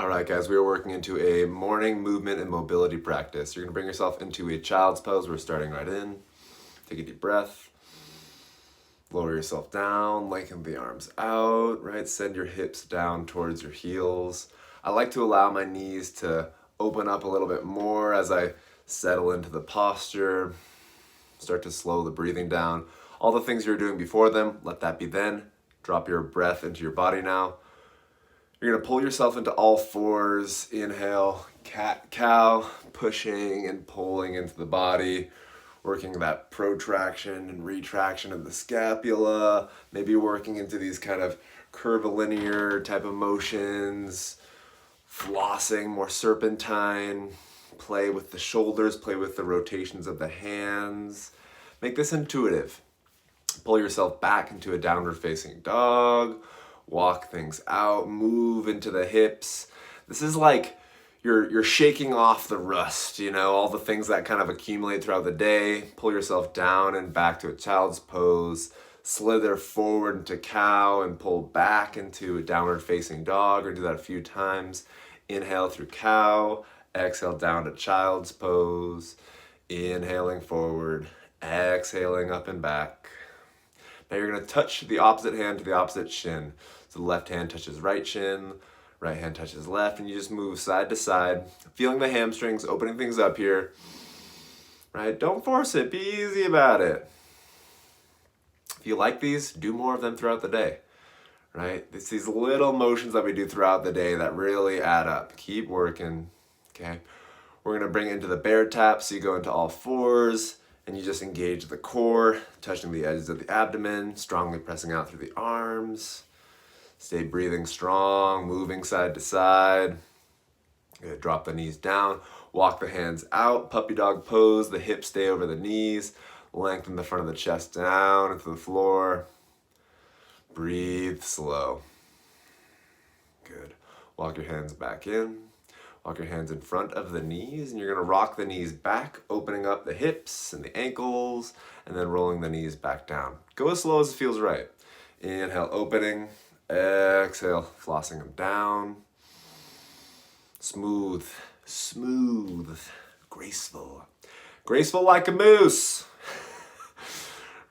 All right, guys, we are working into a morning movement and mobility practice. You're going to bring yourself into a child's pose. We're starting right in. Take a deep breath. Lower yourself down, lengthen the arms out, right? Send your hips down towards your heels. I like to allow my knees to open up a little bit more as I settle into the posture. Start to slow the breathing down. All the things you were doing before them, let that be then. Drop your breath into your body now. You're gonna pull yourself into all fours. Inhale, cat cow, pushing and pulling into the body, working that protraction and retraction of the scapula, maybe working into these kind of curvilinear type of motions, flossing, more serpentine, play with the shoulders, play with the rotations of the hands. Make this intuitive. Pull yourself back into a downward facing dog. Walk things out, move into the hips. This is like you're shaking off the rust, all the things that kind of accumulate throughout the day. Pull yourself down and back to a child's pose. Slither forward into cow and pull back into a downward facing dog, or do that a few times. Inhale through cow, exhale down to child's pose. Inhaling forward, exhaling up and back. Now you're going to touch the opposite hand to the opposite shin. So the left hand touches right shin, right hand touches left, and you just move side to side, feeling the hamstrings, opening things up here. Right? Don't force it. Be easy about it. If you like these, do more of them throughout the day. Right? It's these little motions that we do throughout the day that really add up. Keep working. Okay? We're going to bring it into the bear tap, so you go into all fours, and you just engage the core, touching the edges of the abdomen, strongly pressing out through the arms. Stay breathing strong, moving side to side. Good. Drop the knees down, walk the hands out, puppy dog pose, the hips stay over the knees, lengthen the front of the chest down into the floor. Breathe slow. Good. Walk your hands back in. Walk your hands in front of the knees, and you're going to rock the knees back, opening up the hips and the ankles, and then rolling the knees back down. Go as slow as it feels right. Inhale, opening. Exhale, flossing them down. Smooth, smooth, graceful. Graceful like a moose.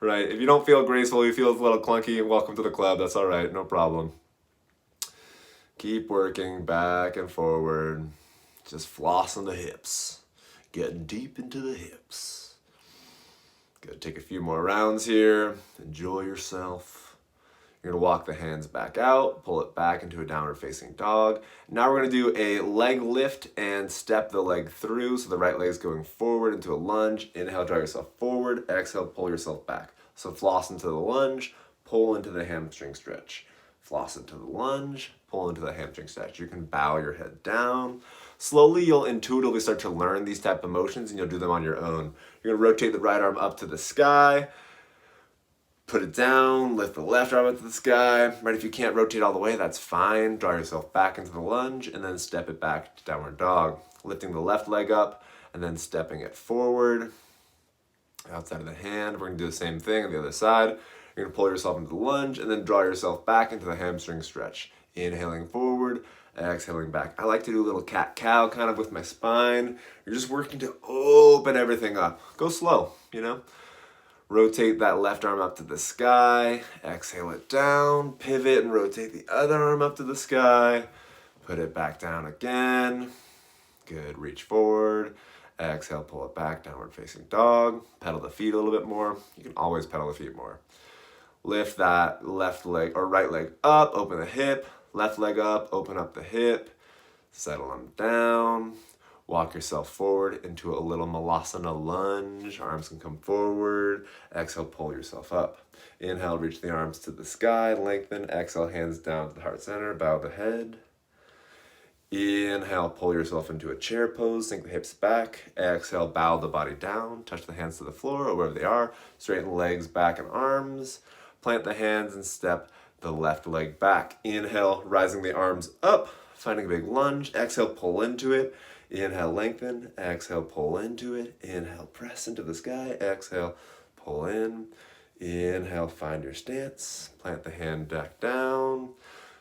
Right, if you don't feel graceful, you feel a little clunky, welcome to the club. That's all right, no problem. Keep working back and forward. Just flossing the hips. Getting deep into the hips. Good, take a few more rounds here. Enjoy yourself. You're gonna walk the hands back out, pull it back into a downward facing dog. Now we're gonna do a leg lift and step the leg through. So the right leg is going forward into a lunge. Inhale, draw yourself forward. Exhale, pull yourself back. So floss into the lunge, pull into the hamstring stretch. Floss into the lunge, pull into the hamstring stretch. You can bow your head down. Slowly, you'll intuitively start to learn these type of motions, and you'll do them on your own. You're gonna rotate the right arm up to the sky, put it down, lift the left arm up to the sky. Right, if you can't rotate all the way, that's fine. Draw yourself back into the lunge, and then step it back to downward dog. Lifting the left leg up, and then stepping it forward. Outside of the hand, we're gonna do the same thing on the other side. You're gonna pull yourself into the lunge, and then draw yourself back into the hamstring stretch. Inhaling forward, exhaling back. I like to do a little cat-cow kind of with my spine. You're just working to open everything up. Go slow, Rotate that left arm up to the sky. Exhale it down. Pivot and rotate the other arm up to the sky. Put it back down again. Good. Reach forward. Exhale, pull it back. Downward facing dog. Pedal the feet a little bit more. You can always pedal the feet more. Lift that left leg or right leg up. Open the hip. Left leg up. Open up the hip. Settle them down. Walk yourself forward into a little malasana lunge. Arms can come forward. Exhale, pull yourself up. Inhale, reach the arms to the sky, lengthen. Exhale, hands down to the heart center, bow the head. Inhale, pull yourself into a chair pose, sink the hips back. Exhale, bow the body down, touch the hands to the floor or wherever they are. Straighten the legs back and arms. Plant the hands and step the left leg back. Inhale, rising the arms up, finding a big lunge. Exhale, pull into it. Inhale, lengthen. Exhale, pull into it. Inhale, press into the sky. Exhale, pull in. Inhale, find your stance. Plant the hand back down.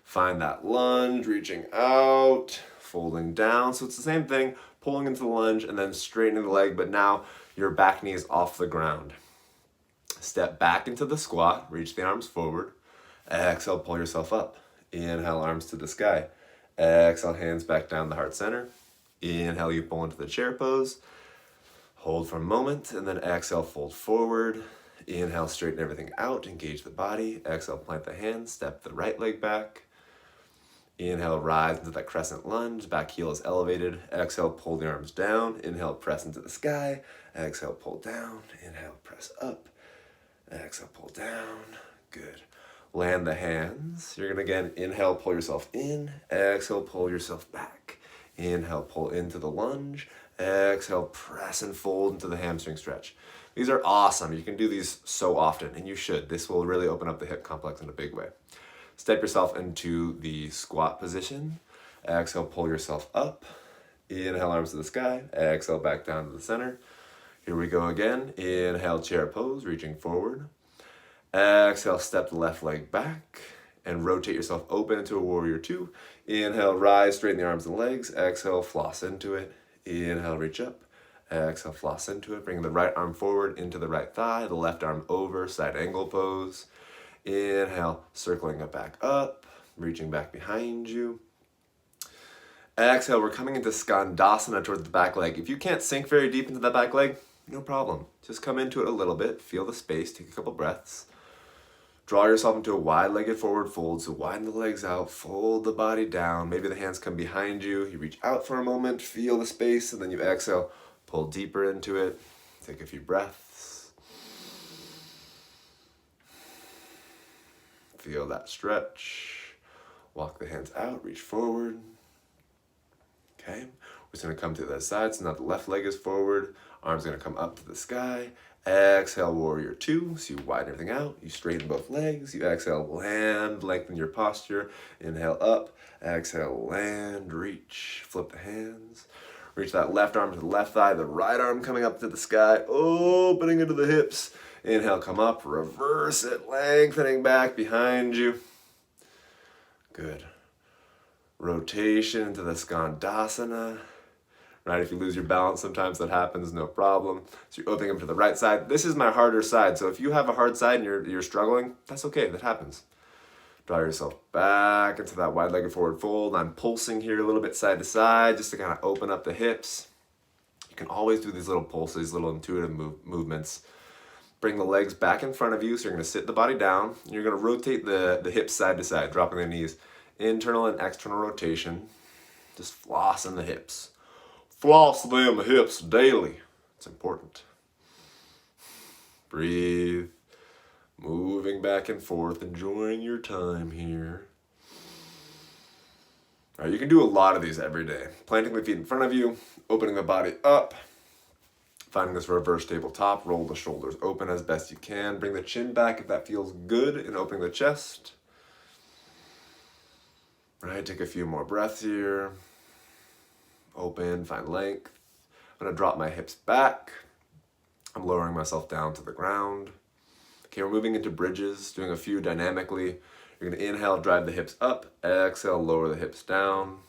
Find that lunge, reaching out. folding down. So it's the same thing, pulling into the lunge and then straightening the leg, but now your back knee is off the ground. Step back into the squat, reach the arms forward. Exhale, pull yourself up. Inhale, arms to the sky. Exhale, hands back down the heart center. Inhale, you pull into the chair pose. Hold for a moment, and then exhale, fold forward. Inhale, straighten everything out, engage the body. Exhale, plant the hands, step the right leg back. Inhale, rise into that crescent lunge, back heel is elevated. Exhale, pull the arms down. Inhale, press into the sky. Exhale, pull down. Inhale, press up. Exhale, pull down. Good. Land the hands. You're gonna again inhale, pull yourself in. Exhale, pull yourself back. Inhale, pull into the lunge. Exhale, press and fold into the hamstring stretch. These are awesome. You can do these so often, and you should. This will really open up the hip complex in a big way. Step yourself into the squat position. Exhale, pull yourself up. Inhale, arms to the sky. Exhale, back down to the center. Here we go again. Inhale, chair pose, reaching forward. Exhale, step the left leg back and rotate yourself open into a warrior two. Inhale, rise, straighten the arms and legs. Exhale, floss into it. Inhale, reach up. Exhale, floss into it. Bring the right arm forward into the right thigh, the left arm over, side angle pose. Inhale, circling it back up, reaching back behind you. Exhale, we're coming into Skandasana towards the back leg. If you can't sink very deep into that back leg, no problem. Just come into it a little bit, feel the space, take a couple breaths. Draw yourself into a wide-legged forward fold, so widen the legs out, fold the body down. Maybe the hands come behind you. You reach out for a moment, feel the space, and then you exhale, pull deeper into it. Take a few breaths. Feel that stretch. Walk the hands out, reach forward. Okay, we're just gonna come to the other side, so now the left leg is forward, arms gonna come up to the sky. Exhale, warrior two, so you widen everything out, you straighten both legs, you exhale, land, lengthen your posture, inhale up, exhale, land, reach, flip the hands, reach that left arm to the left thigh, the right arm coming up to the sky, opening into the hips, inhale, come up, reverse it, lengthening back behind you, good. Rotation into the Skandasana. Right, if you lose your balance, sometimes that happens, no problem. So you're opening up to the right side. This is my harder side, so if you have a hard side and you're struggling, that's okay, that happens. Draw yourself back into that wide-legged forward fold. I'm pulsing here a little bit side to side, just to kind of open up the hips. You can always do these little pulses, little intuitive movements. Bring the legs back in front of you, so you're gonna sit the body down. You're gonna rotate the hips side to side, dropping the knees. Internal and external rotation. Just flossing the hips. Floss them hips daily. It's important. Breathe. Moving back and forth, enjoying your time here. All right, you can do a lot of these every day. Planting the feet in front of you, opening the body up, finding this reverse tabletop, roll the shoulders open as best you can. Bring the chin back if that feels good, and opening the chest. Right, take a few more breaths here. Open, find length. I'm gonna drop my hips back. I'm lowering myself down to the ground. Okay, we're moving into bridges, doing a few dynamically. You're gonna inhale, drive the hips up. Exhale, lower the hips down.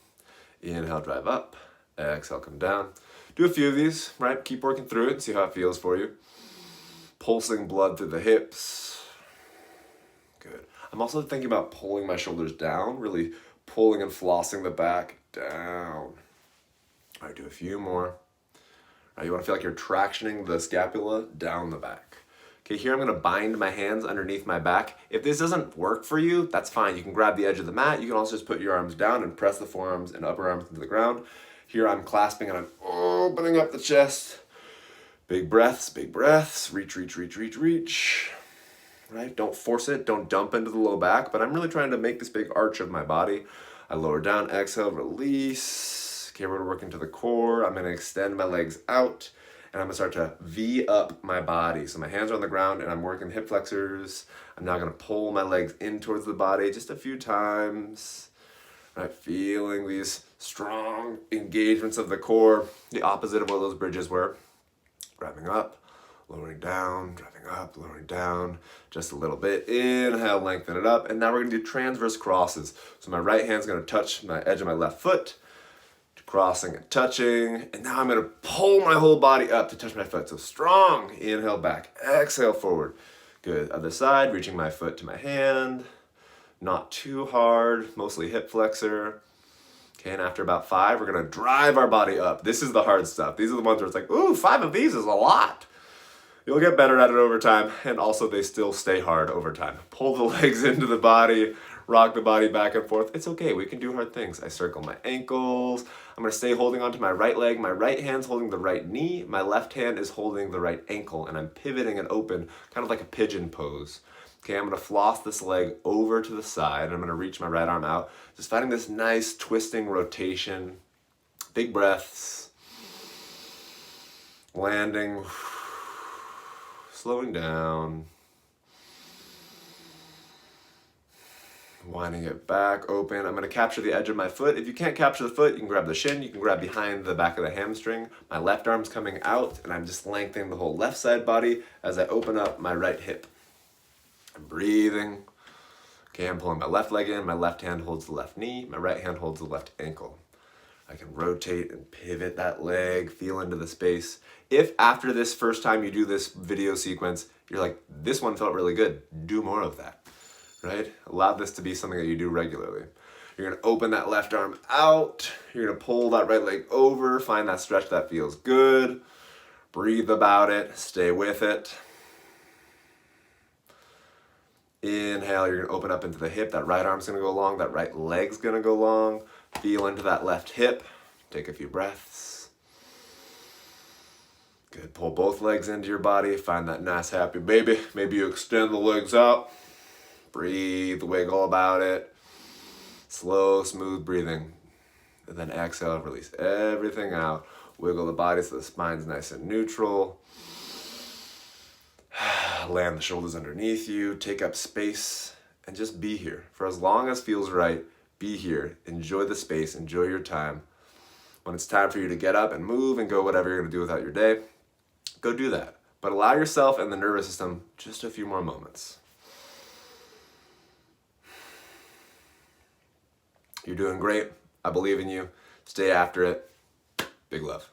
Inhale, drive up. Exhale, come down. Do a few of these, right? Keep working through it and see how it feels for you. Pulsing blood through the hips. Good. I'm also thinking about pulling my shoulders down, really pulling and flossing the back down. All right, do a few more. All right, you wanna feel like you're tractioning the scapula down the back. Okay, here I'm gonna bind my hands underneath my back. If this doesn't work for you, that's fine. You can grab the edge of the mat. You can also just put your arms down and press the forearms and upper arms into the ground. Here I'm clasping and I'm opening up the chest. Big breaths, reach, reach, reach, reach, reach. Right, don't force it, don't dump into the low back, but I'm really trying to make this big arch of my body. I lower down, exhale, release. Okay, we're working to the core. I'm gonna extend my legs out, and I'm gonna start to V up my body. So my hands are on the ground, and I'm working hip flexors. I'm now gonna pull my legs in towards the body just a few times. Right, feeling these strong engagements of the core, the opposite of what those bridges were. Grabbing up, lowering down, driving up, lowering down, just a little bit. Inhale, lengthen it up. And now we're gonna do transverse crosses. So my right hand's gonna touch my edge of my left foot. crossing and touching. And now I'm gonna pull my whole body up to touch my foot. So strong, inhale back, exhale forward. Good, other side, reaching my foot to my hand. Not too hard, mostly hip flexor. Okay, and after about 5, we're gonna drive our body up. This is the hard stuff. These are the ones where it's like, ooh, 5 of these is a lot. You'll get better at it over time, and also they still stay hard over time. Pull the legs into the body, rock the body back and forth. It's okay, we can do hard things. I circle my ankles. I'm gonna stay holding onto my right leg. My right hand's holding the right knee. My left hand is holding the right ankle, and I'm pivoting and open, kind of like a pigeon pose. Okay, I'm gonna floss this leg over to the side, and I'm gonna reach my right arm out. Just finding this nice twisting rotation. Big breaths. Landing. Slowing down. Winding it back, open. I'm gonna capture the edge of my foot. If you can't capture the foot, you can grab the shin, you can grab behind the back of the hamstring. My left arm's coming out, and I'm just lengthening the whole left side body as I open up my right hip. I'm breathing. Okay, I'm pulling my left leg in, my left hand holds the left knee, my right hand holds the left ankle. I can rotate and pivot that leg, feel into the space. If after this first time you do this video sequence, you're like, this one felt really good, do more of that, right? Allow this to be something that you do regularly. You're gonna open that left arm out. You're gonna pull that right leg over, find that stretch that feels good. Breathe about it, stay with it. Inhale, you're gonna open up into the hip. That right arm's gonna go long, that right leg's gonna go long. Feel into that left hip. Take a few breaths. Good, pull both legs into your body. Find that nice happy baby. Maybe you extend the legs out. Breathe, wiggle about it. Slow, smooth breathing. And then exhale, release everything out. Wiggle the body so the spine's nice and neutral. Land the shoulders underneath you. Take up space and just be here. For as long as feels right, be here. Enjoy the space, enjoy your time. When it's time for you to get up and move and go whatever you're gonna do without your day, go do that. But allow yourself and the nervous system just a few more moments. You're doing great. I believe in you. Stay after it. Big love.